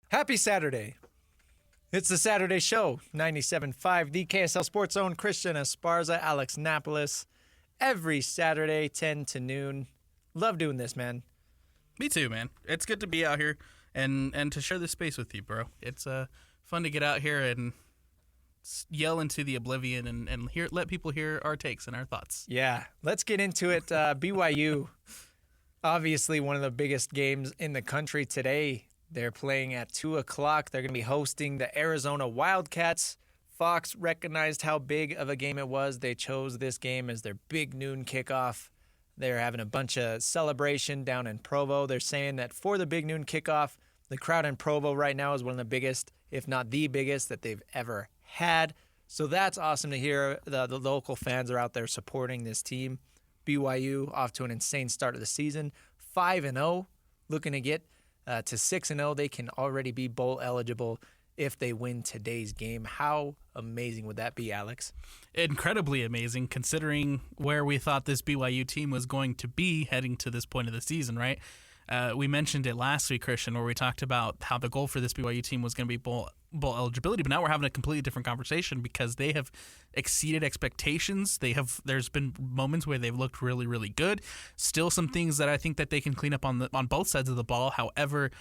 Happy Saturday. It's the Saturday Show, 97.5, the KSL Sports Zone, Christian Esparza, Alex Napoles, every Saturday, 10 to noon. Love doing this, man. Me too, man. It's good to be out here and to share this space with you, bro. It's fun to get out here and yell into the oblivion and let people hear our takes and our thoughts. Yeah, let's get into it. BYU, obviously one of the biggest games in the country today. They're playing at 2 o'clock. They're going to be hosting the Arizona Wildcats. Fox recognized how big of a game it was. They chose this game as their big noon kickoff. They're having a bunch of celebration down in Provo. They're saying that for the big noon kickoff, the crowd in Provo right now is one of the biggest, if not the biggest, that they've ever had. So that's awesome to hear. The local fans are out there supporting this team. BYU off to an insane start of the season. 5-0, looking to get to 6-0. They can already be bowl eligible if they win today's game. How amazing would that be, Alex? Incredibly amazing, considering where we thought this BYU team was going to be heading to this point of the season, right? We mentioned it last week, Christian, where we talked about how the goal for this BYU team was going to be bowl eligibility, but now we're having a completely different conversation because they have exceeded expectations. There's been moments where they've looked really, really good. Still some things that I think that they can clean up on both sides of the ball. However,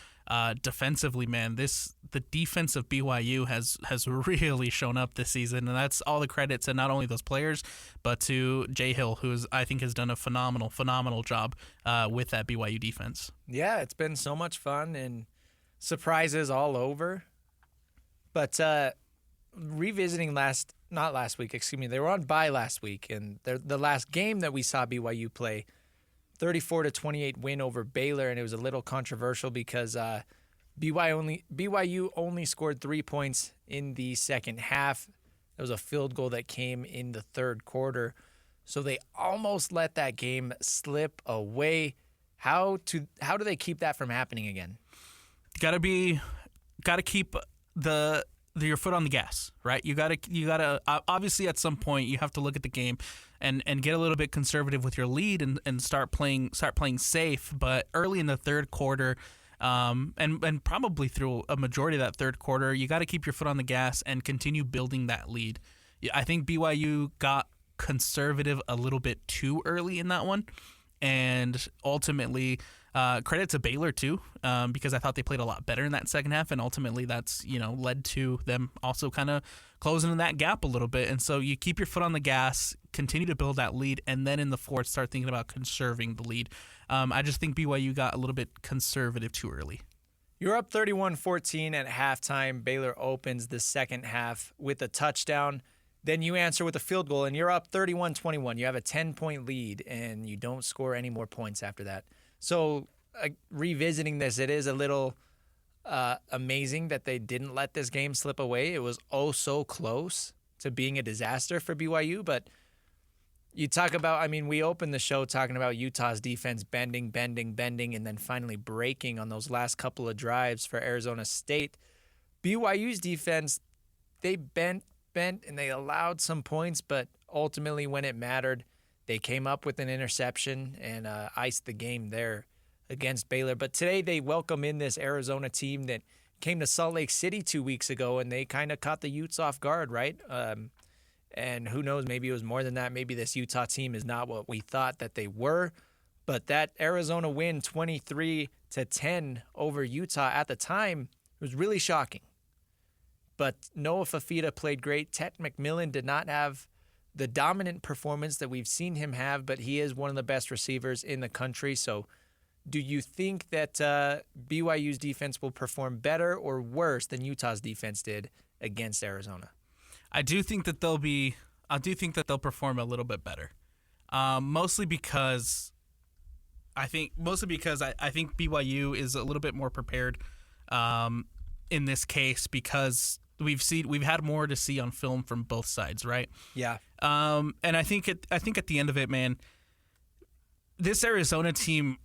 defensively, man, the defense of BYU has really shown up this season, and that's all the credit to not only those players, but to Jay Hill, who I think has done a phenomenal job with that BYU defense. Yeah, it's been so much fun and surprises all over. But revisiting they were on bye last week, and the last game that we saw BYU play, 34-28 win over Baylor, and it was a little controversial because BYU only scored 3 points in the second half. It was a field goal that came in the third quarter, so they almost let that game slip away. How do they keep that from happening again? Got to keep your foot on the gas, right? You gotta obviously at some point you have to look at the game and get a little bit conservative with your lead and start playing safe. But early in the third quarter, and probably through a majority of that third quarter, you got to keep your foot on the gas and continue building that lead. I think BYU got conservative a little bit too early in that one, and ultimately. Credit to Baylor too, because I thought they played a lot better in that second half, and ultimately that's led to them also kind of closing that gap a little bit. And so you keep your foot on the gas, continue to build that lead, and then in the fourth start thinking about conserving the lead. I just think BYU got a little bit conservative too early. You're up 31-14 at halftime. Baylor opens the second half with a touchdown. Then you answer with a field goal, and you're up 31-21. You have a 10-point lead, and you don't score any more points after that. So revisiting this, it is a little amazing that they didn't let this game slip away. It was oh so close to being a disaster for BYU. But you talk about, we opened the show talking about Utah's defense bending, and then finally breaking on those last couple of drives for Arizona State. BYU's defense, they bent, and they allowed some points, but ultimately when it mattered, they came up with an interception and iced the game there against Baylor. But today they welcome in this Arizona team that came to Salt Lake City 2 weeks ago, and they kind of caught the Utes off guard, right? And who knows, maybe it was more than that. Maybe this Utah team is not what we thought that they were. But that Arizona win 23-10 over Utah at the time was really shocking. But Noah Fafita played great. Tet McMillan did not have the dominant performance that we've seen him have, but he is one of the best receivers in the country. So do you think that BYU's defense will perform better or worse than Utah's defense did against Arizona? I do think that they'll perform a little bit better. Mostly because I think BYU is a little bit more prepared in this case because we've had more to see on film from both sides, right? Yeah. And I think at the end of it, man, this Arizona team,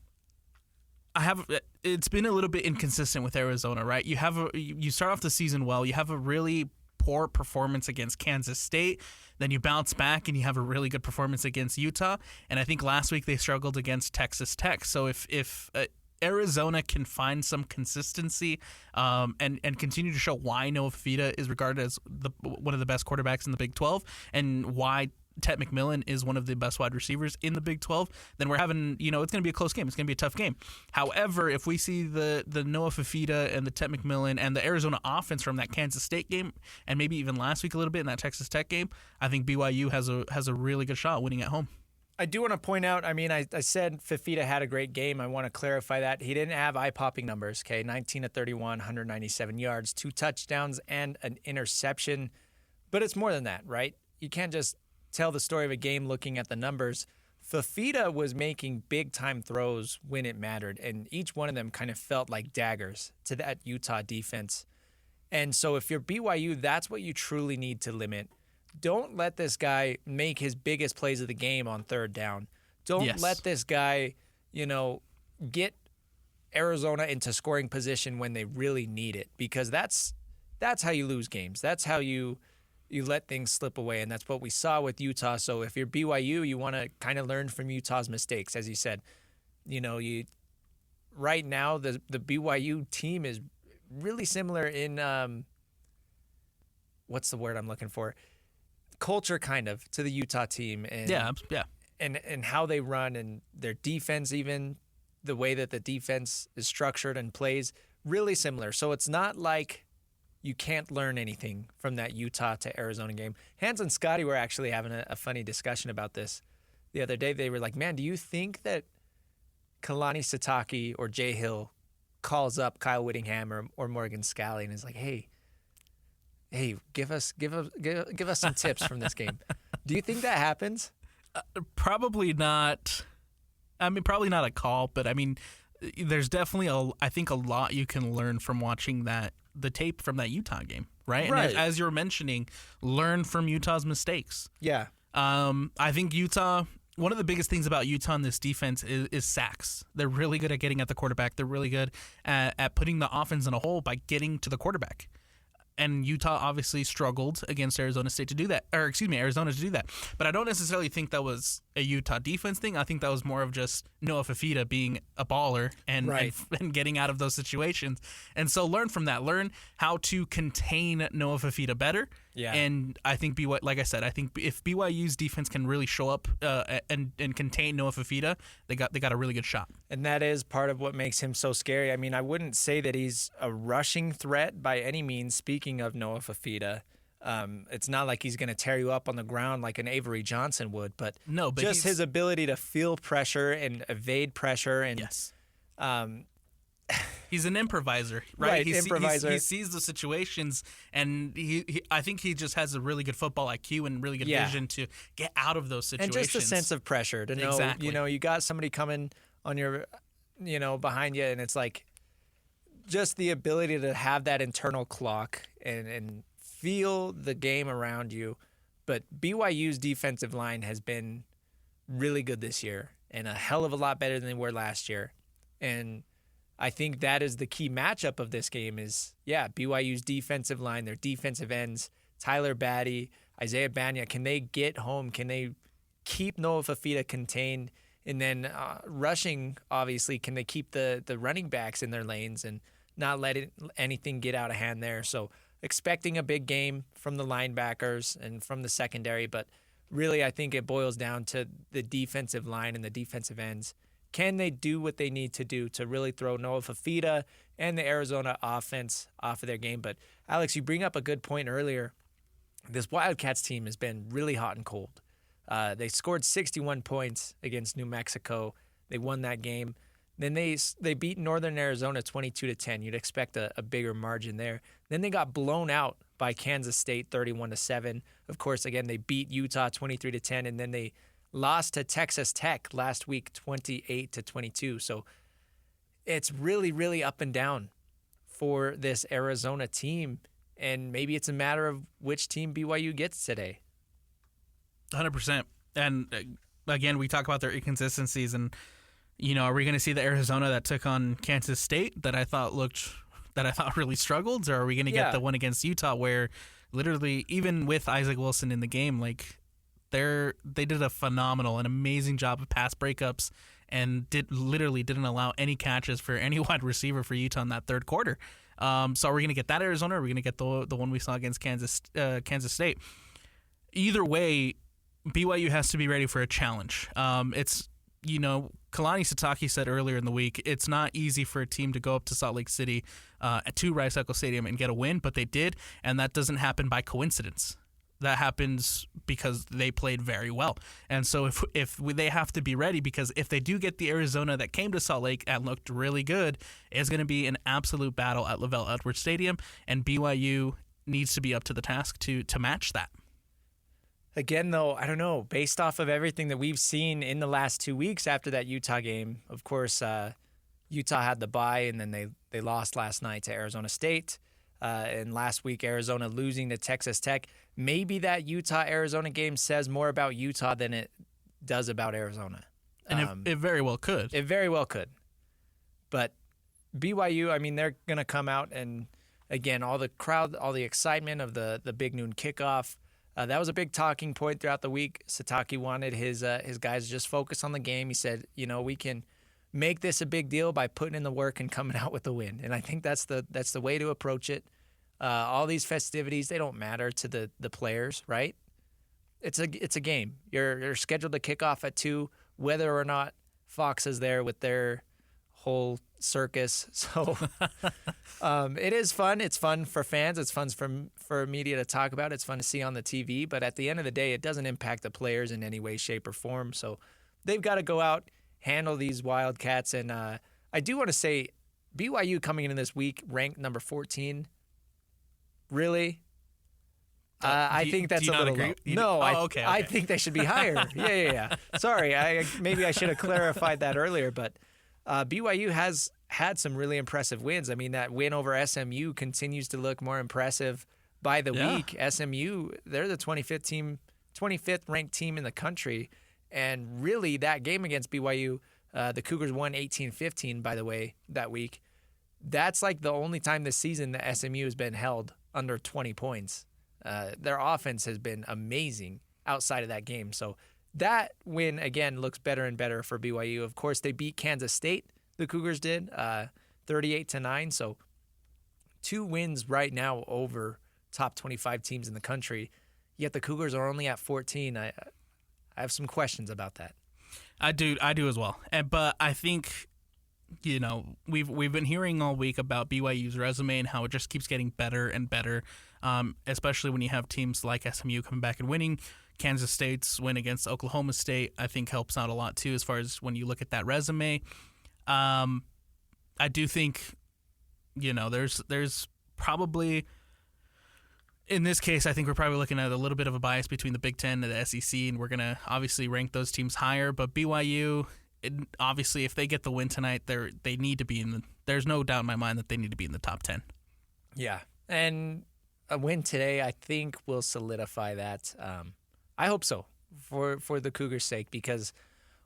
it's been a little bit inconsistent with Arizona, right? You start off the season well, you have a really poor performance against Kansas State, then you bounce back and you have a really good performance against Utah, and I think last week they struggled against Texas Tech. So if Arizona can find some consistency and continue to show why Noah Fifita is regarded as one of the best quarterbacks in the Big 12 and why Tet McMillan is one of the best wide receivers in the Big 12, then we're having, it's going to be a close game. It's going to be a tough game. However, if we see the Noah Fifita and the Tet McMillan and the Arizona offense from that Kansas State game, and maybe even last week a little bit in that Texas Tech game, I think BYU has a really good shot winning at home. I do want to point out, I said Fifita had a great game. I want to clarify that. He didn't have eye-popping numbers, okay? 19 of 31, 197 yards, 2 touchdowns, and an interception. But it's more than that, right? You can't just tell the story of a game looking at the numbers. Fifita was making big-time throws when it mattered, and each one of them kind of felt like daggers to that Utah defense. And so if you're BYU, that's what you truly need to limit. Don't let this guy make his biggest plays of the game on third down. Don't let this guy, get Arizona into scoring position when they really need it, because that's how you lose games. That's how you let things slip away, and that's what we saw with Utah. So if you're BYU, you want to kind of learn from Utah's mistakes. As you said, right now the BYU team is really similar in what's the word I'm looking for? Culture kind of to the Utah team, and and how they run and their defense, even the way that the defense is structured and plays, really similar. So it's not like you can't learn anything from that Utah to Arizona game. Hans and Scotty were actually having a funny discussion about this the other day. They were like, man, do you think that Kalani Sitake or Jay Hill calls up Kyle Whittingham or Morgan Scalley and is like, hey, give us some tips from this game? Do you think that happens? Probably not. Probably not a call, but there's definitely I think a lot you can learn from watching the tape from that Utah game, right? Right. And as you were mentioning, learn from Utah's mistakes. Yeah. I think Utah, one of the biggest things about Utah in this defense is sacks. They're really good at getting at the quarterback. They're really good at putting the offense in a hole by getting to the quarterback. And Utah obviously struggled against Arizona to do that. But I don't necessarily think that was a Utah defense thing. I think that was more of just Noah Fifita being a baller and getting out of those situations. And so learn from that. Learn how to contain Noah Fifita better. Yeah. And I think like I said, I think if BYU's defense can really show up and contain Noah Fifita, they got a really good shot. And that is part of what makes him so scary. I wouldn't say that he's a rushing threat by any means. Speaking of Noah Fifita, it's not like he's going to tear you up on the ground like an Avery Johnson would, but just his ability to feel pressure and evade pressure. And yes. He's an improviser, right? He sees the situations, and I think he just has a really good football IQ and really good vision to get out of those situations. And just a sense of pressure to know, you got somebody coming on your, behind you, and it's like just the ability to have that internal clock and feel the game around you. But BYU's defensive line has been really good this year and a hell of a lot better than they were last year. And I think that is the key matchup of this game is, BYU's defensive line, their defensive ends, Tyler Batty, Isaiah Banya. Can they get home? Can they keep Noah Fifita contained? And then rushing, obviously, can they keep the running backs in their lanes and not let anything get out of hand there? So expecting a big game from the linebackers and from the secondary, but really I think it boils down to the defensive line and the defensive ends. Can they do what they need to do to really throw Noah Fifita and the Arizona offense off of their game? But, Alex, you bring up a good point earlier. This Wildcats team has been really hot and cold. They scored 61 points against New Mexico. They won that game. Then they beat Northern Arizona 22-10. You'd expect a bigger margin there. Then they got blown out by Kansas State 31-7. Of course, again, they beat Utah 23-10, and then they lost to Texas Tech last week 28-22. So it's really, really up and down for this Arizona team, and maybe it's a matter of which team BYU gets today. 100%. And again, we talk about their inconsistencies, and are we going to see the Arizona that took on Kansas State that I thought really struggled, or are we going to get the one against Utah where literally even with Isaac Wilson in the game, like they did an amazing job of pass breakups and literally didn't allow any catches for any wide receiver for Utah in that third quarter. So are we going to get that Arizona, or are we going to get the one we saw against Kansas State? Either way, BYU has to be ready for a challenge. It's, Kalani Sitake said earlier in the week, it's not easy for a team to go up to Salt Lake City to Rice-Eccles Stadium and get a win, but they did, and that doesn't happen by coincidence. That happens because they played very well. And so they have to be ready, because if they do get the Arizona that came to Salt Lake and looked really good, it's going to be an absolute battle at Lavelle Edwards Stadium, and BYU needs to be up to the task to match that. Again, though, I don't know. Based off of everything that we've seen in the last 2 weeks after that Utah game, of course, Utah had the bye, and then they lost last night to Arizona State. And last week, Arizona losing to Texas Tech. Maybe that Utah-Arizona game says more about Utah than it does about Arizona. And it very well could. It very well could. But BYU, I mean, they're going to come out and, again, all the crowd, all the excitement of the big noon kickoff. That was a big talking point throughout the week. Sitake wanted his guys to just focus on the game. He said, we can make this a big deal by putting in the work and coming out with the win. And I think that's the way to approach it. All these festivities, they don't matter to the players, right? It's a game. You're scheduled to kick off at 2, whether or not Fox is there with their whole circus. So it is fun. It's fun for fans. It's fun for media to talk about. It's fun to see on the TV. But at the end of the day, it doesn't impact the players in any way, shape, or form. So they've got to go out, handle these Wildcats. And I do want to say BYU coming into this week ranked number 14. Really? I think that's a little low. No, okay. I think they should be higher. Yeah. Sorry, maybe I should have clarified that earlier. But BYU has had some really impressive wins. I mean, that win over SMU continues to look more impressive by the week. SMU, they're the 25th ranked team in the country. And really, that game against BYU, the Cougars won 18-15, by the way, that week. That's like the only time this season that SMU has been held under 20 points. Their offense has been amazing outside of that game. So that win, again, looks better and better for BYU. Of course, they beat Kansas State, the Cougars did, 38-9. So 2 wins right now over top 25 teams in the country, yet the Cougars are only at 14. I have some questions about that. I do as well. But I think, we've been hearing all week about BYU's resume and how it just keeps getting better and better, especially when you have teams like SMU coming back and winning. Kansas State's win against Oklahoma State, I think, helps out a lot too as far as when you look at that resume. I do think, there's probably, in this case, I think we're probably looking at a little bit of a bias between the Big Ten and the SEC, and we're going to obviously rank those teams higher. But BYU, obviously, if they get the win tonight, they need to be there's no doubt in my mind that they need to be in the top 10. Yeah, and a win today, I think, will solidify that. I hope so for the Cougars' sake, because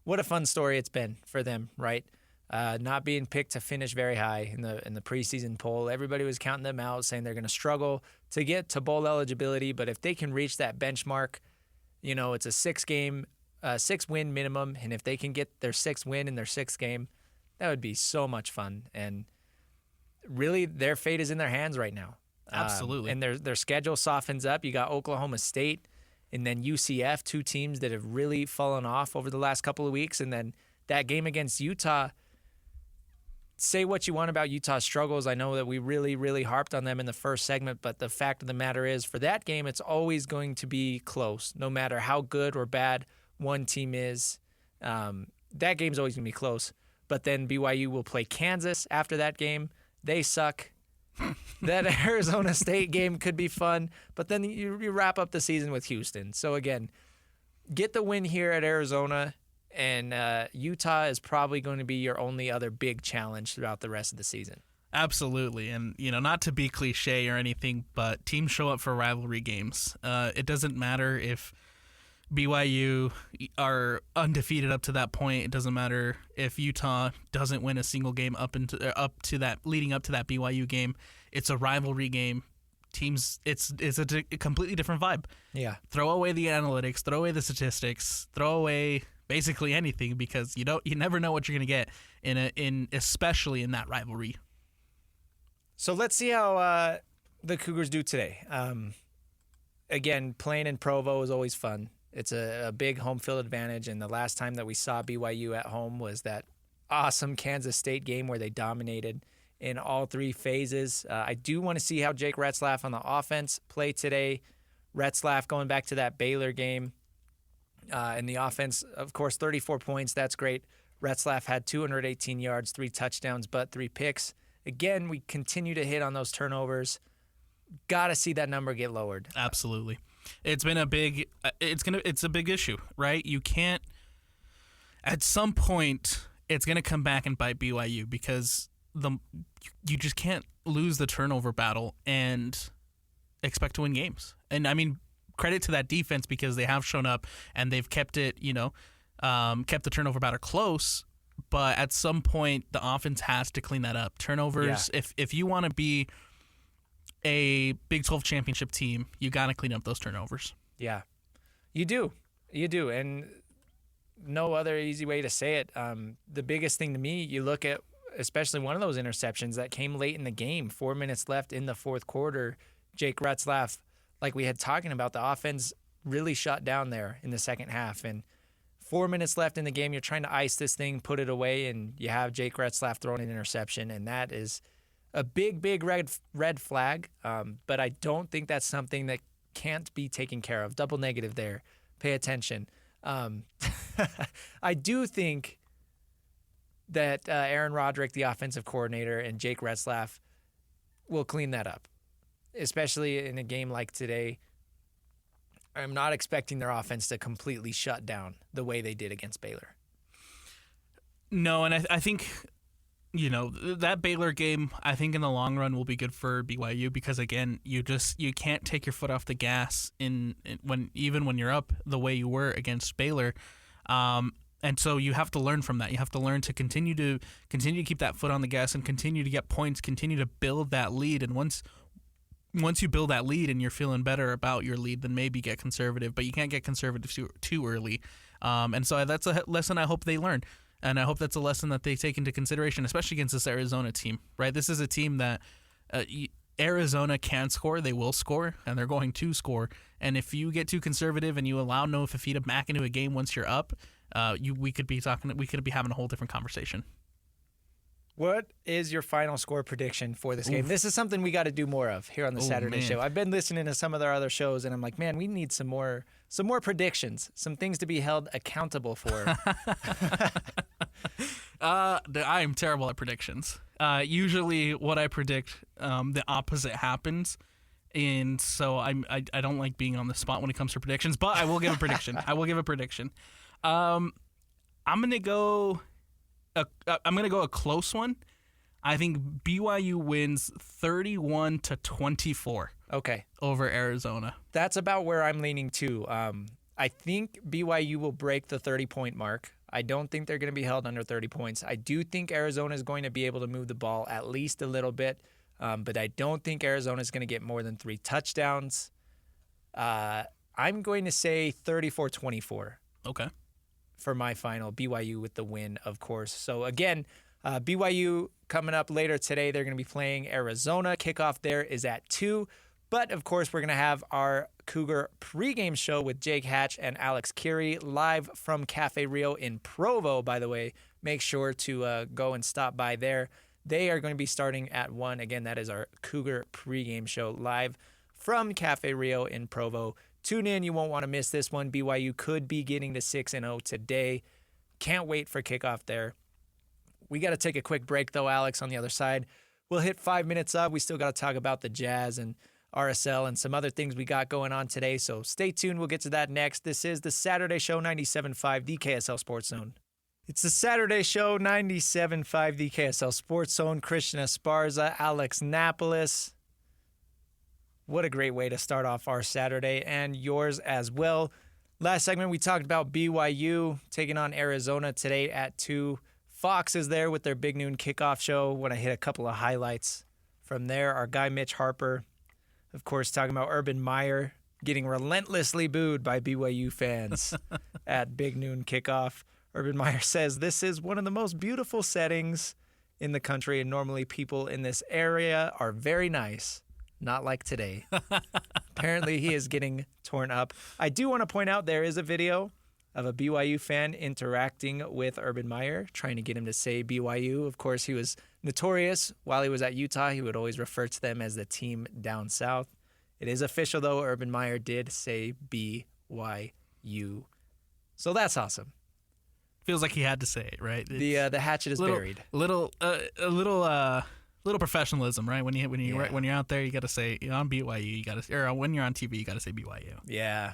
what a fun story it's been for them, right? Not being picked to finish very high in the preseason poll. Everybody was counting them out, saying they're going to struggle to get to bowl eligibility. But if they can reach that benchmark, it's a 6-win minimum. And if they can get their 6th win in their 6th game, that would be so much fun. And really, their fate is in their hands right now. Absolutely. And their schedule softens up. You got Oklahoma State and then UCF, 2 teams that have really fallen off over the last couple of weeks. And then that game against Utah, say what you want about Utah's struggles. I know that we really, really harped on them in the first segment, but the fact of the matter is, for that game, it's always going to be close, no matter how good or bad one team is. That game's always going to be close. But then BYU will play Kansas after that game. They suck. That Arizona State game could be fun, but then you wrap up the season with Houston. So again, get the win here at Arizona, and Utah is probably going to be your only other big challenge throughout the rest of the season. Absolutely. And, not to be cliche or anything, but teams show up for rivalry games. It doesn't matter if BYU are undefeated up to that point. It doesn't matter if Utah doesn't win a single game leading up to that BYU game. It's a rivalry game. Teams, it's a completely different vibe. Yeah. Throw away the analytics, throw away the statistics, throw away basically anything because you never know what you're going to get especially in that rivalry. So let's see how the Cougars do today. Again, playing in Provo is always fun. It's a big home field advantage, and the last time that we saw BYU at home was that awesome Kansas State game where they dominated in all three phases. I do want to see how Jake Retzlaff on the offense play today. Retzlaff going back to that Baylor game. In the offense, of course, 34 points. That's great. Retzlaff had 218 yards, 3 touchdowns, but 3 picks. Again, we continue to hit on those turnovers. Got to see that number get lowered. Absolutely. It's been a big issue, right? You can't, at some point, it's going to come back and bite BYU because you just can't lose the turnover battle and expect to win games. And I mean, credit to that defense because they have shown up and they've kept it, kept the turnover battle close. But at some point, the offense has to clean that up. Turnovers, if you want to be a Big 12 championship team, you got to clean up those turnovers. Yeah, you do. And no other easy way to say it. The biggest thing to me, you look at, especially one of those interceptions that came late in the game, 4 minutes left in the fourth quarter. Jake Retzlaff, like we had talking about, the offense really shut down there in the second half. And 4 minutes left in the game, you're trying to ice this thing, put it away, and you have Jake Retzlaff throwing an interception, and that is a big red flag. But I don't think that's something that can't be taken care of. Double negative there. Pay attention. I do think that Aaron Roderick, the offensive coordinator, and Jake Retzlaff will clean that up, especially in a game like today. I'm not expecting their offense to completely shut down the way they did against Baylor. No, and I think, that Baylor game, I think in the long run will be good for BYU because, again, you can't take your foot off the gas when you're up the way you were against Baylor. And so you have to learn from that. You have to learn to continue to keep that foot on the gas and continue to get points, continue to build that lead. And once you build that lead and you're feeling better about your lead, then maybe get conservative. But you can't get conservative too early. And so that's a lesson I hope they learn. And I hope that's a lesson that they take into consideration, especially against this Arizona team, right? This is a team that Arizona can score, they will score, and they're going to score. And if you get too conservative and you allow Noah Fifita back into a game once you're up, we could be having a whole different conversation. What is your final score prediction for this game? This is something we got to do more of here on the Saturday show. I've been listening to some of their other shows, and I'm like, man, we need some more predictions, some things to be held accountable for. I am terrible at predictions. Usually, what I predict, the opposite happens, and so I don't like being on the spot when it comes to predictions. But I will give a prediction. I'm gonna go a close one. I think BYU wins 31-24. Okay. Over Arizona. That's about where I'm leaning too. I think BYU will break the 30-point mark. I don't think they're going to be held under 30 points. I do think Arizona is going to be able to move the ball at least a little bit, but I don't think Arizona is going to get more than 3 touchdowns. I'm going to say 34-24. Okay. For my final, BYU with the win, of course. So again, BYU coming up later today. They're going to be playing Arizona. Kickoff there is at 2. But, of course, we're going to have our Cougar pregame show with Jake Hatch and Alex Curie live from Cafe Rio in Provo, by the way. Make sure to go and stop by there. They are going to be starting at 1. Again, that is our Cougar pregame show live from Cafe Rio in Provo. Tune in. You won't want to miss this one. BYU could be getting to 6-0 today. Can't wait for kickoff there. We got to take a quick break, though, Alex, on the other side. We'll hit 5 minutes up. We still got to talk about the Jazz and RSL and some other things we got going on today. So stay tuned. We'll get to that next. This is the Saturday Show 97.5, the KSL Sports Zone. It's the Saturday Show 97.5, the KSL Sports Zone. Christian Esparza, Alex Napoles. What a great way to start off our Saturday and yours as well. Last segment, we talked about BYU taking on Arizona today at 2. Fox is there with their big noon kickoff show. When I hit a couple of highlights from there, our guy Mitch Harper, of course, talking about Urban Meyer getting relentlessly booed by BYU fans. at Big Noon Kickoff. Urban Meyer says this is one of the most beautiful settings in the country, and normally people in this area are very nice, not like today. Apparently, he is getting torn up. I do want to point out there is a video of a BYU fan interacting with Urban Meyer, trying to get him to say BYU. Of course, he was notorious while he was at Utah. He would always refer to them as the team down south. It is official, though. Urban Meyer did say BYU. So that's awesome. Feels like he had to say it, right? The hatchet is buried. A little professionalism, right? When you're out there, you got to say on BYU. You got to, or when you're on TV, you got to say BYU. Yeah.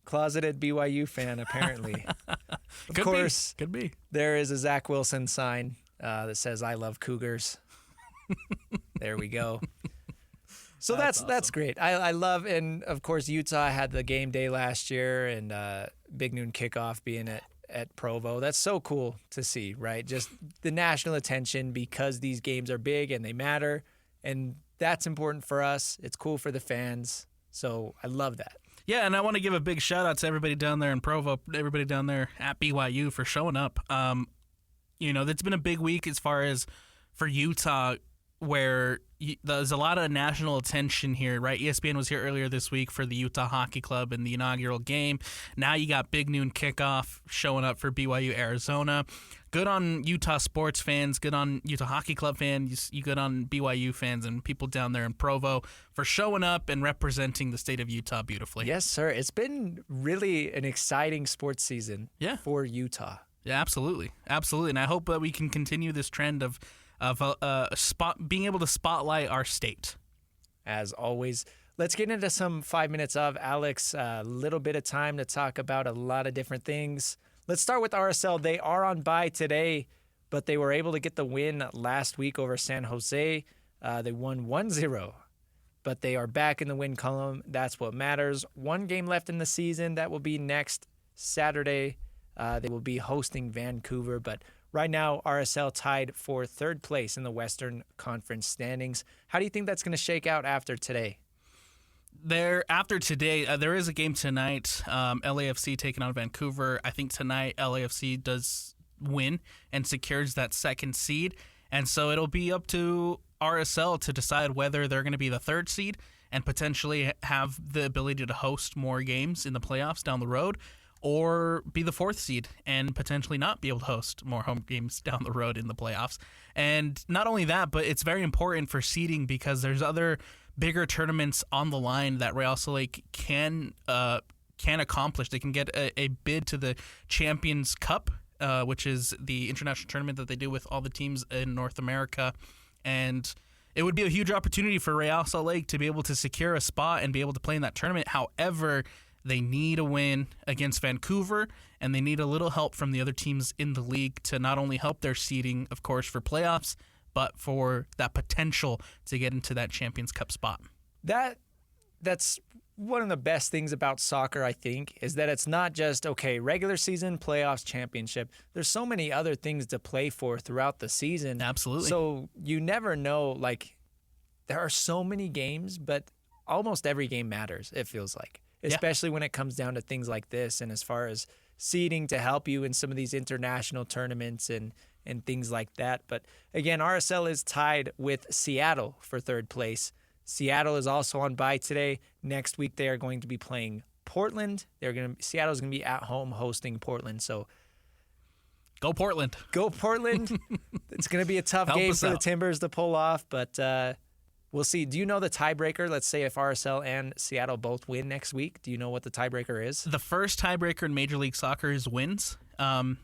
Closeted BYU fan, apparently. Of course, could be. There is a Zach Wilson sign that says "I love Cougars." There we go. So that's awesome. great. I love, and of course Utah had the game day last year, and Big Noon Kickoff being at Provo. That's so cool to see, right? Just the national attention because these games are big and they matter, and that's important for us. It's cool for the fans. So I love that. Yeah, and I want to give a big shout out to everybody down there in Provo, everybody down there at BYU for showing up. It's been a big week as far as for Utah, where there's a lot of national attention here, right? ESPN was here earlier this week for the Utah Hockey Club in the inaugural game. Now you got Big Noon Kickoff showing up for BYU Arizona. Good on Utah sports fans, good on Utah Hockey Club fans, you good on BYU fans and people down there in Provo for showing up and representing the state of Utah beautifully. Yes, sir. It's been really an exciting sports season for Utah. Yeah, absolutely. Absolutely. And I hope that we can continue this trend of being able to spotlight our state. As always, let's get into some 5 minutes of Alex. A little bit of time to talk about a lot of different things. Let's start with RSL. They are on bye today, but they were able to get the win last week over San Jose. They won 1-0, but they are back in the win column. That's what matters. One game left in the season. That will be next Saturday. They will be hosting Vancouver, but right now, RSL tied for third place in the Western Conference standings. How do you think that's going to shake out after today? After today, there is a game tonight. LAFC taking on Vancouver. I think tonight LAFC does win and secures that second seed. And so it'll be up to RSL to decide whether they're going to be the third seed and potentially have the ability to host more games in the playoffs down the road, or be the fourth seed and potentially not be able to host more home games down the road in the playoffs. And not only that, but it's very important for seeding because there's other bigger tournaments on the line that Real Salt Lake can accomplish. They can get a bid to the Champions Cup, which is the international tournament that they do with all the teams in North America. And it would be a huge opportunity for Real Salt Lake to be able to secure a spot and be able to play in that tournament. However, they need a win against Vancouver, and they need a little help from the other teams in the league to not only help their seeding, of course, for playoffs, but for that potential to get into that Champions Cup spot. That's one of the best things about soccer, I think, is that it's not just, regular season, playoffs, championship. There's so many other things to play for throughout the season. Absolutely. So you never know, there are so many games, but almost every game matters, it feels like. Especially when it comes down to things like this and as far as seeding to help you in some of these international tournaments and things like that. But again, RSL is tied with Seattle for third place. Seattle is also on bye today. Next week they are going to be playing Portland. Seattle's going to be at home hosting Portland. So go Portland. Go Portland. It's going to be a tough game for the Timbers to pull off, but we'll see. Do you know the tiebreaker? Let's say if RSL and Seattle both win next week. Do you know what the tiebreaker is? The first tiebreaker in Major League Soccer is wins.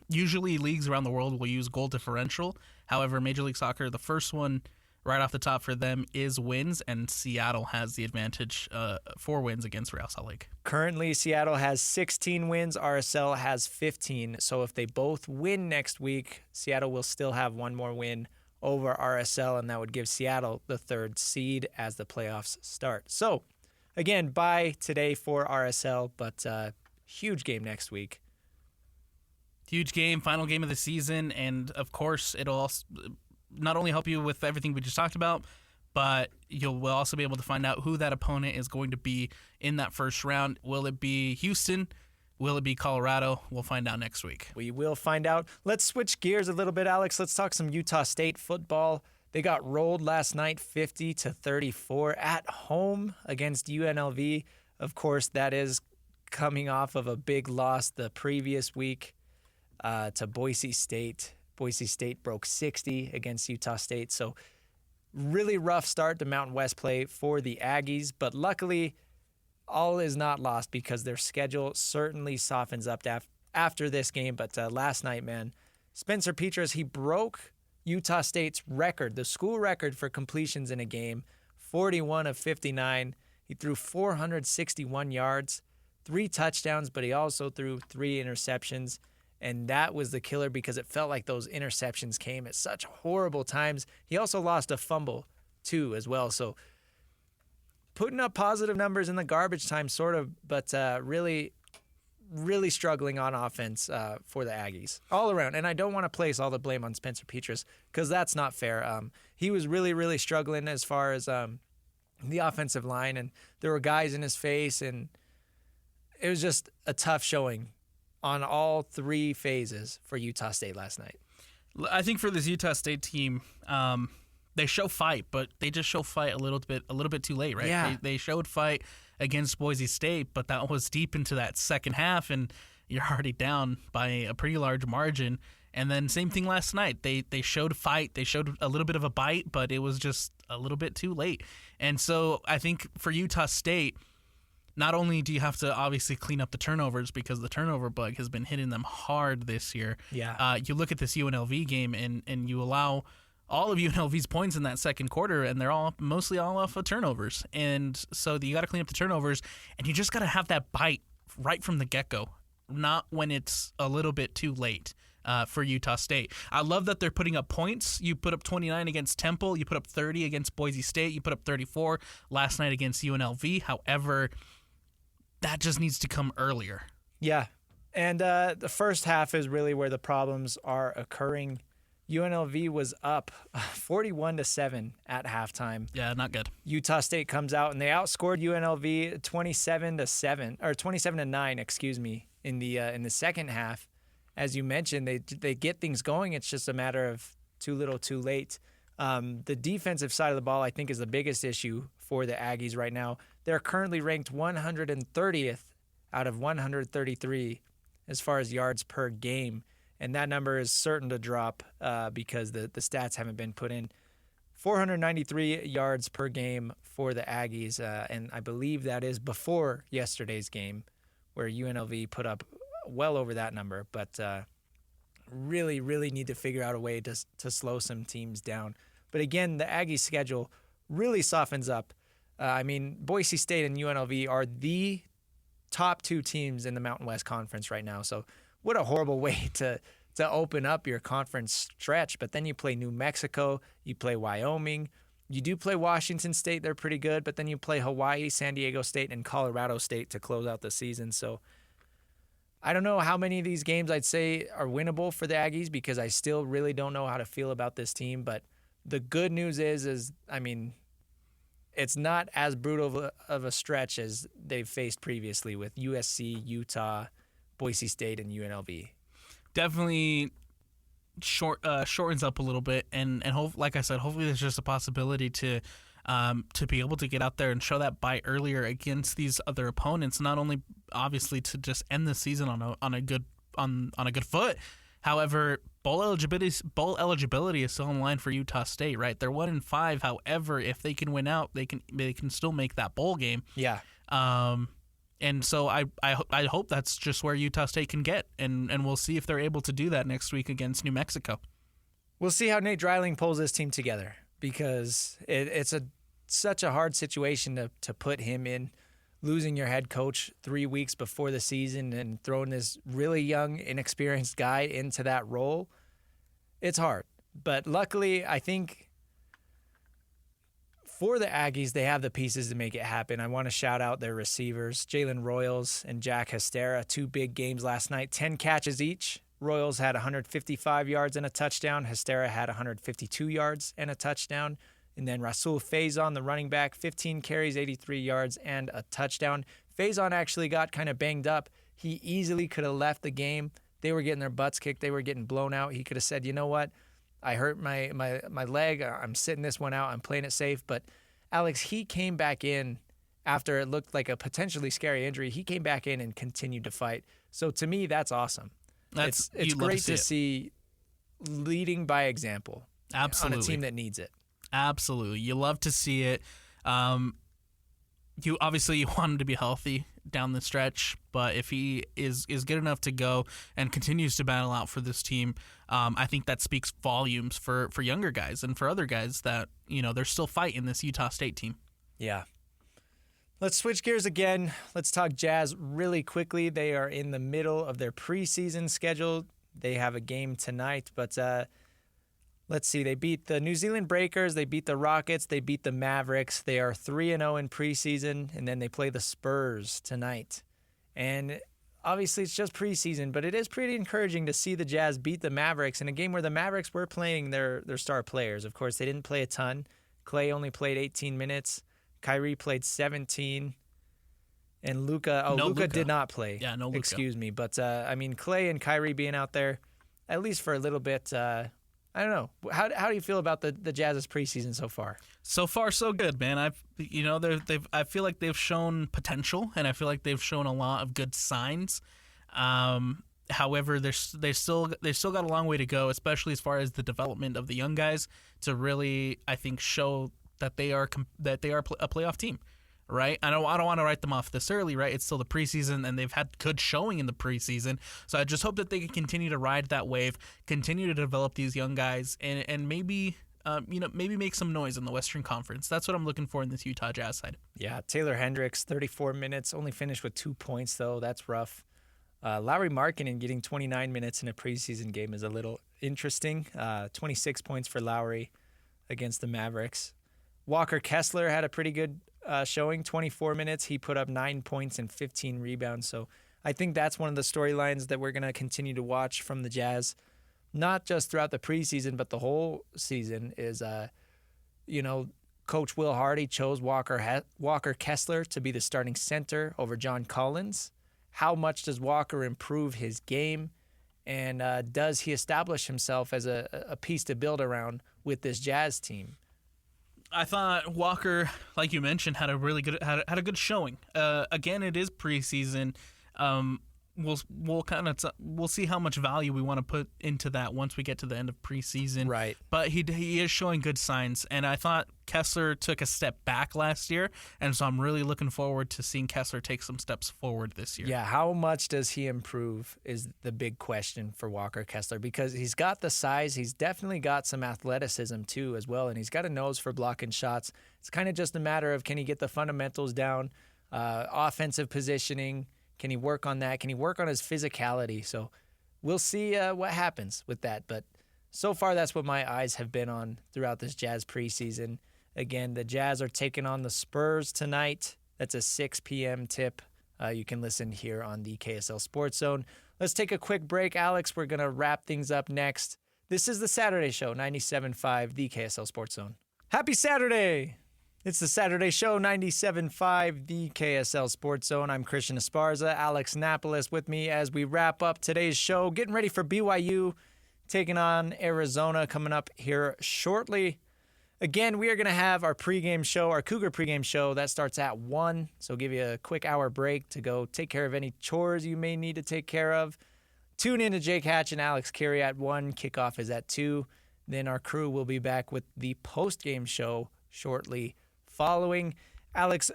Usually leagues around the world will use goal differential. However, Major League Soccer, the first one right off the top for them is wins, and Seattle has the advantage 4 wins against Real Salt Lake. Currently, Seattle has 16 wins. RSL has 15. So if they both win next week, Seattle will still have one more win over RSL, and that would give Seattle the third seed as the playoffs start. So, again, bye today for RSL, but huge game next week. Huge game, final game of the season, and of course, it'll also not only help you with everything we just talked about, but we'll also be able to find out who that opponent is going to be in that first round. Will it be Houston? Will it be Colorado? We'll find out next week. We will find out. Let's switch gears a little bit, Alex. Let's talk some Utah State football. They got rolled last night 50-34 at home against UNLV. Of course, that is coming off of a big loss the previous week to Boise State. Boise State broke 60 against Utah State. So really rough start to Mountain West play for the Aggies. But luckily, all is not lost because their schedule certainly softens up after this game. But last night, man, Spencer Petras, he broke Utah State's record, the school record for completions in a game, 41 of 59. He threw 461 yards, 3 touchdowns, but he also threw 3 interceptions. And that was the killer because it felt like those interceptions came at such horrible times. He also lost a fumble, too, as well. So putting up positive numbers in the garbage time, sort of, but really struggling on offense for the Aggies all around. And I don't want to place all the blame on Spencer Petras because that's not fair. He was really struggling as far as the offensive line, and there were guys in his face, and it was just a tough showing on all 3 phases for Utah State last night. I think for this Utah State team, they show fight, but they just show fight a little bit too late, right? Yeah. They showed fight against Boise State, but that was deep into that second half, and you're already down by a pretty large margin. And then same thing last night. They showed fight. They showed a little bit of a bite, but it was just a little bit too late. And so I think for Utah State, not only do you have to obviously clean up the turnovers because the turnover bug has been hitting them hard this year. Yeah. You look at this UNLV game and you allow all of UNLV's points in that second quarter, and they're mostly all off of turnovers. And so you got to clean up the turnovers, and you just got to have that bite right from the get-go, not when it's a little bit too late for Utah State. I love that they're putting up points. You put up 29 against Temple. You put up 30 against Boise State. You put up 34 last night against UNLV. However, that just needs to come earlier. Yeah. And the first half is really where the problems are occurring. UNLV was up 41-7 at halftime. Yeah, not good. Utah State comes out and they outscored UNLV 27-7 or 27-9, excuse me, in the second half. As you mentioned, they get things going. It's just a matter of too little, too late. The defensive side of the ball, I think, is the biggest issue for the Aggies right now. They're currently ranked 130th out of 133 as far as yards per game. And that number is certain to drop because the stats haven't been put in. 493 yards per game for the Aggies, and I believe that is before yesterday's game where UNLV put up well over that number. But really need to figure out a way to slow some teams down. But again, the Aggies' schedule really softens up. I mean, Boise State and UNLV are the top 2 teams in the Mountain West Conference right now. So what a horrible way to open up your conference stretch. But then you play New Mexico, you play Wyoming, you do play Washington State. They're pretty good. But then you play Hawaii, San Diego State, and Colorado State to close out the season. So I don't know how many of these games I'd say are winnable for the Aggies because I still really don't know how to feel about this team. But the good news is I mean, it's not as brutal of a stretch as they've faced previously with USC, Utah, Boise State, and UNLV. Definitely shortens up a little bit, and like I said, hopefully there's just a possibility to be able to get out there and show that bite earlier against these other opponents. Not only obviously to just end the season on a good foot. However, bowl eligibility is still in line for Utah State, right? They're 1-5. However, if they can win out, they can still make that bowl game. Yeah. And so I hope that's just where Utah State can get, and we'll see if they're able to do that next week against New Mexico. We'll see how Nate Dreiling pulls this team together because it's such a hard situation to put him in, losing your head coach 3 weeks before the season and throwing this really young, inexperienced guy into that role. It's hard. But luckily, I think for the Aggies, they have the pieces to make it happen. I want to shout out their receivers, Jalen Royals and Jack Hestera, 2 big games last night, 10 catches each. Royals had 155 yards and a touchdown. Hestera had 152 yards and a touchdown. And then Rasul Faison, the running back, 15 carries, 83 yards, and a touchdown. Faison actually got kind of banged up He easily could have left the game. They were getting their butts kicked. They were getting blown out. He could have said, you know what? I hurt my leg. I'm sitting this one out. I'm playing it safe. But, Alex, he came back in after it looked like a potentially scary injury. He came back in and continued to fight. So, to me, that's awesome. It's great to see leading by example. Absolutely. On a team that needs it. Absolutely. You love to see it. You obviously want him to be healthy down the stretch, but if he is good enough to go and continues to battle out for this team, I think that speaks volumes for younger guys and for other guys that, they're still fighting this Utah State team. Yeah. Let's switch gears again. Let's talk Jazz really quickly. They are in the middle of their preseason schedule. They have a game tonight, but let's see. They beat the New Zealand Breakers. They beat the Rockets. They beat the Mavericks. They are 3-0 in preseason, and then they play the Spurs tonight. And obviously it's just preseason, but it is pretty encouraging to see the Jazz beat the Mavericks in a game where the Mavericks were playing their star players. Of course, they didn't play a ton. Clay only played 18 minutes. Kyrie played 17. And Luka did not play. Yeah, no Luka. Excuse me. But, Clay and Kyrie being out there, at least for a little bit, I don't know. How do you feel about the Jazz's preseason so far? So far, so good, man. I feel like they've shown potential, and I feel like they've shown a lot of good signs. However, they still got a long way to go, especially as far as the development of the young guys to really, I think, show that they are a playoff team. Right? I don't want to write them off this early, right? It's still the preseason, and they've had good showing in the preseason. So I just hope that they can continue to ride that wave, continue to develop these young guys, and maybe make some noise in the Western Conference. That's what I'm looking for in this Utah Jazz side. Yeah, Taylor Hendricks, 34 minutes, only finished with 2 points, though. That's rough. Lauri Markkanen getting 29 minutes in a preseason game is a little interesting. 26 points for Lauri against the Mavericks. Walker Kessler had a pretty good showing, 24 minutes. He put up 9 points and 15 rebounds. So I think that's one of the storylines that we're going to continue to watch from the Jazz, not just throughout the preseason, but the whole season is, Coach Will Hardy chose Walker Kessler to be the starting center over John Collins. How much does Walker improve his game? And does he establish himself as a piece to build around with this Jazz team? I thought Walker, like you mentioned, had a really good had a good showing. Again, it is preseason. We'll see how much value we want to put into that once we get to the end of preseason. Right. But he is showing good signs, and I thought Kessler took a step back last year, and so I'm really looking forward to seeing Kessler take some steps forward this year. Yeah, how much does he improve is the big question for Walker Kessler, because he's got the size, he's definitely got some athleticism too as well, and he's got a nose for blocking shots. It's kind of just a matter of, can he get the fundamentals down, offensive positioning. Can he work on that? Can he work on his physicality? So we'll see what happens with that. But so far, that's what my eyes have been on throughout this Jazz preseason. Again, the Jazz are taking on the Spurs tonight. That's a 6 p.m. tip. You can listen here on the KSL Sports Zone. Let's take a quick break, Alex. We're going to wrap things up next. This is the Saturday Show, 97.5, the KSL Sports Zone. Happy Saturday! It's the Saturday Show, 97.5, the KSL Sports Zone. I'm Christian Esparza, Alex Napoles with me as we wrap up today's show. Getting ready for BYU, taking on Arizona, coming up here shortly. Again, we are going to have our pregame show, our Cougar pregame show. That starts at 1, so give you a quick hour break to go take care of any chores you may need to take care of. Tune in to Jake Hatch and Alex Carey at 1. Kickoff is at 2. Then our crew will be back with the postgame show shortly following. Alex,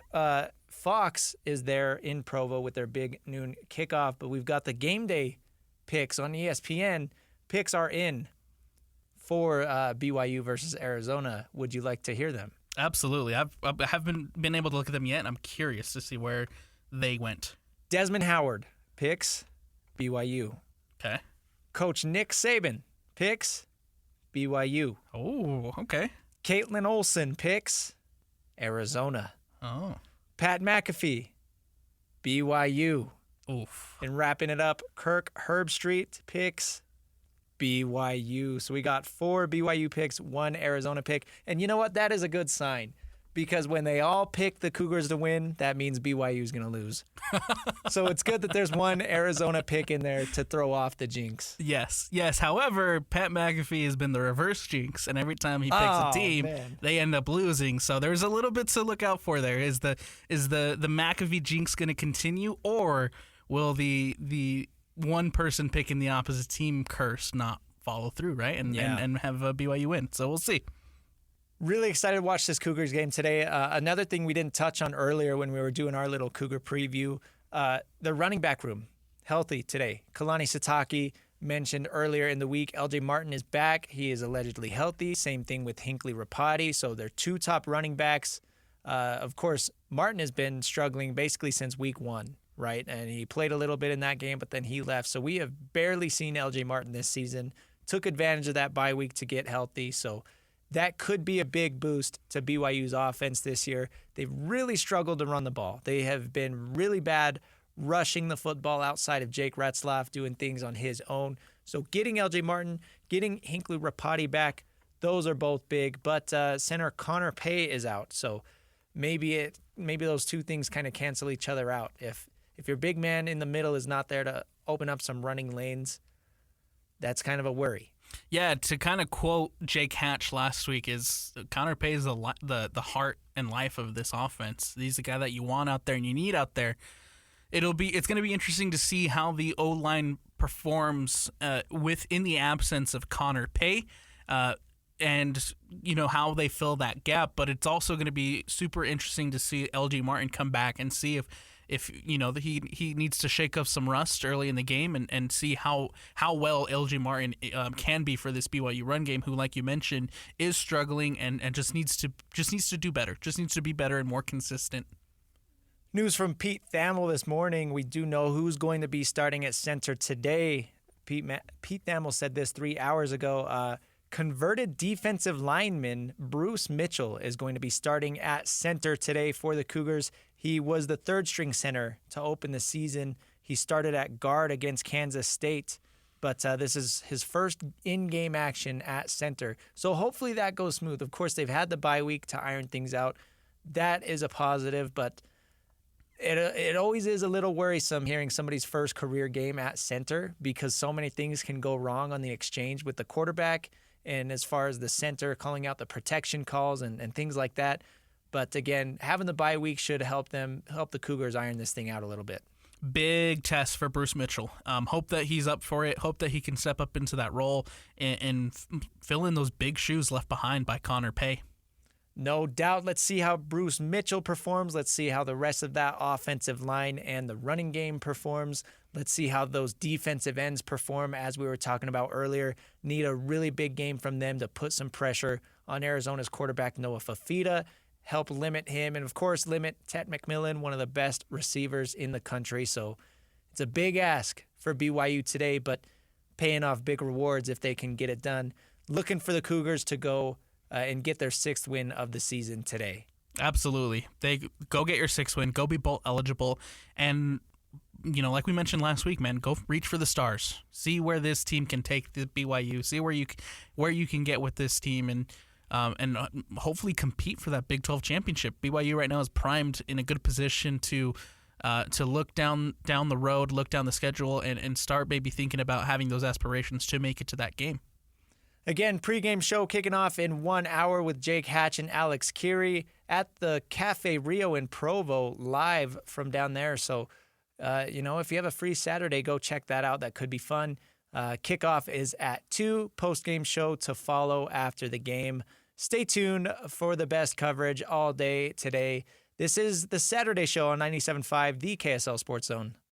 Fox is there in Provo with their big noon kickoff, but we've got the game day picks on ESPN. Picks are in for BYU versus Arizona. Would you like to hear them? Absolutely. I haven't been able to look at them yet, and I'm curious to see where they went. Desmond Howard picks BYU. Okay. Coach Nick Saban picks BYU. Oh, okay. Caitlin Olsen picks Arizona. Oh. Pat McAfee, BYU. Oof. And wrapping it up, Kirk Herbstreit picks BYU. So we got 4 BYU picks, 1 Arizona pick. And you know what? That is a good sign, because when they all pick the Cougars to win, that means BYU is going to lose. So it's good that there's one Arizona pick in there to throw off the jinx. Yes. However, Pat McAfee has been the reverse jinx, and every time he picks a team, they end up losing. So there's a little bit to look out for there. Is the McAfee jinx going to continue, or will the one person picking the opposite team curse not follow through, right? And have a BYU win. So we'll see. Really excited to watch this Cougars game today. Another thing we didn't touch on earlier when we were doing our little Cougar preview, the running back room, healthy today. Kalani Sitake mentioned earlier in the week, LJ Martin is back. He is allegedly healthy. Same thing with Hinckley Rapati. So they're two top running backs. Of course, Martin has been struggling basically since week 1, right? And he played a little bit in that game, but then he left. So we have barely seen LJ Martin this season. Took advantage of that bye week to get healthy. So that could be a big boost to BYU's offense this year. They've really struggled to run the ball. They have been really bad rushing the football outside of Jake Retzlaff, doing things on his own. So getting LJ Martin, getting Hinckley Rapati back, those are both big. But center Connor Pay is out. So maybe those two things kind of cancel each other out. If your big man in the middle is not there to open up some running lanes, that's kind of a worry. Yeah, to kind of quote Jake Hatch last week, is Connor Pay is the heart and life of this offense. He's the guy that you want out there and you need out there. It's going to be interesting to see how the O-line performs within the absence of Connor Pay, and how they fill that gap. But it's also going to be super interesting to see LG Martin come back and see if he needs to shake up some rust early in the game and see how well LG Martin can be for this BYU run game, who, like you mentioned, is struggling and just needs to do better, just needs to be better and more consistent. News from Pete Thamel this morning. We do know who's going to be starting at center today. Pete Thamel said this 3 hours ago. Converted defensive lineman Bruce Mitchell is going to be starting at center today for the Cougars. He was the third-string center to open the season. He started at guard against Kansas State, but this is his first in-game action at center. So hopefully that goes smooth. Of course, they've had the bye week to iron things out. That is a positive, but it always is a little worrisome hearing somebody's first career game at center, because so many things can go wrong on the exchange with the quarterback, and as far as the center calling out the protection calls and things like that. But again, having the bye week should help the Cougars iron this thing out a little bit. Big test for Bruce Mitchell. Hope that he's up for it. Hope that he can step up into that role and fill in those big shoes left behind by Connor Pay. No doubt. Let's see how Bruce Mitchell performs. Let's see how the rest of that offensive line and the running game performs. Let's see how those defensive ends perform, as we were talking about earlier. Need a really big game from them to put some pressure on Arizona's quarterback, Noah Fafita. Help limit him, and of course limit Tet McMillan, one of the best receivers in the country. So it's a big ask for BYU today, but paying off big rewards if they can get it done. Looking for the Cougars to go and get their 6th win of the season today. Absolutely. They go get your 6th win, go be bowl eligible, and like we mentioned last week, man, go reach for the stars. See where this team can take the BYU. See where you can get with this team, and hopefully compete for that Big 12 championship. BYU right now is primed in a good position to look down the road, look down the schedule, and start maybe thinking about having those aspirations to make it to that game. Again, pregame show kicking off in 1 hour with Jake Hatch and Alex Keary at the Cafe Rio in Provo, live from down there. So, if you have a free Saturday, go check that out. That could be fun. Kickoff is at 2. Post-game show to follow after the game. Stay tuned for the best coverage all day today. This is the Saturday show on 97.5, the KSL Sports Zone.